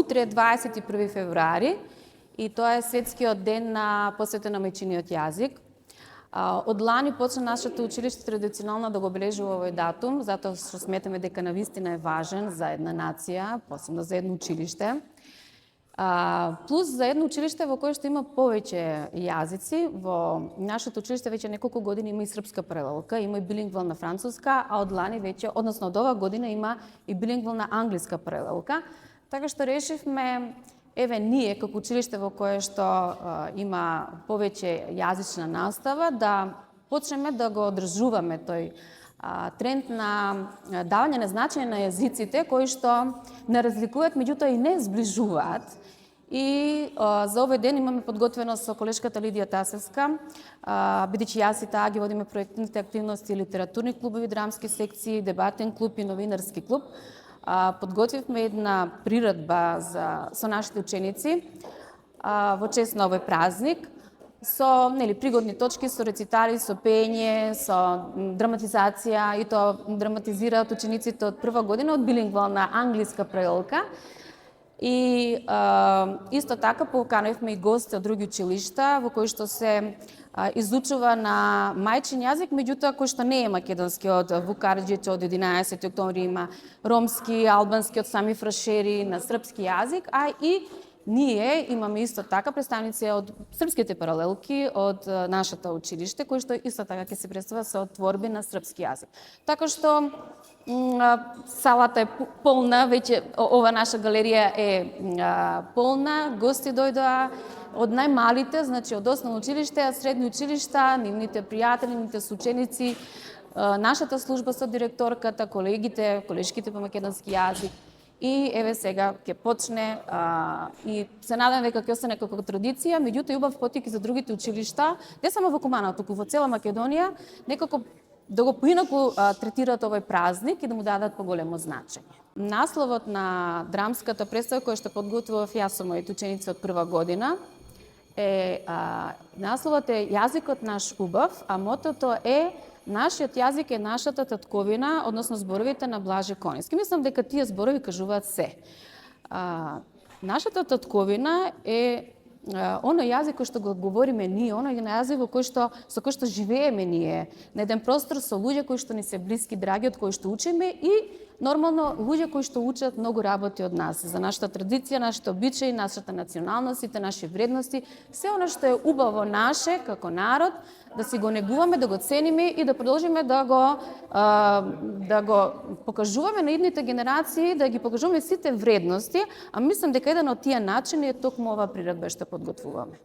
утре е 21 февруари и тоа е светскиот ден посветен на мајчиниот јазик. Од лани почна нашето училиште традиционално да го обележува овој датум, затоа што сметаме дека навистина е важен за една нација, посебно за едно училиште. Плюс за едно училиште во кое што има повеќе јазици. Во нашето училиште веќе неколку години има и српска паралелка, има и билингвална француска, а од лани веќе, односно од оваа година има и билингвална англиска паралелка. Така што решивме, ние како училиште во кое што има повеќе јазична настава, да почнеме да го одржуваме тој тренд на давање на значење на јазиците кои што не разликуваат, меѓутоа и не зближуваат. И за овој ден имаме подготвено со колешката Лидија Тасевска, бидејќи јас и таа ги водиме проектните активности, литературни клубови, драмски секции, дебатен клуб и новинарски клуб. Подготвивме една приредба со нашите ученици во чест на овој празник, со пригодни точки, со рецитали, со пење, со драматизација, и тоа драматизираат учениците од прва година од билингвална англиска паралелка. И исто така поканевме и гости од други училишта во кои што се изучува на мајчин јазик, меѓутоа кој што не е македонски, од Вукарџиќ, од 11 октомври има ромски, албански, од сами фрашери на српски јазик, а и ние имаме исто така представници од српските паралелки од нашето училиште, кои што исто така ќе се представа со творби на српски јазик. Така што салата е полна, веќе ова наша галерија е полна, гости дојдоа од најмалите, значи од основно училиште, средни училишта, нивните пријатели, нивните соученици, нашата служба со директорката, колегите, колешките по македонски јазик. И еве сега ќе почне и се надам дека ќе остане како традиција, меѓутоа и убав потик и за другите училишта, не само во Куманово, туку во цела Македонија, некако да го поинаку третираат овој празник и да му дадат поголемо значење. Насловот на драмската представа која што подготвував јас со моите ученици од прва година насловот е Јазикот наш убав, а мотото е Нашиот јазик е нашата татковина, односно зборовите на Блаже Кониски. Мислам дека тие зборови кажуваат се. Нашата татковина е оној јазик кој што го говориме ние, оној јазик со кој што живееме ние, на еден простор со луѓе кои што ни се блиски, драги, од кои што учиме и нормално луѓе кои што учат многу работи од нас, за нашата традиција, нашите обичаи, нашата националност, наши вредности, се она што е убаво наше како народ, да си го негуваме, да го цениме и да продолжиме да го покажуваме на идните генерации, да ги покажуваме сите вредности, а мислам дека еден од тие начини е токму оваа приредба што подготвуваме.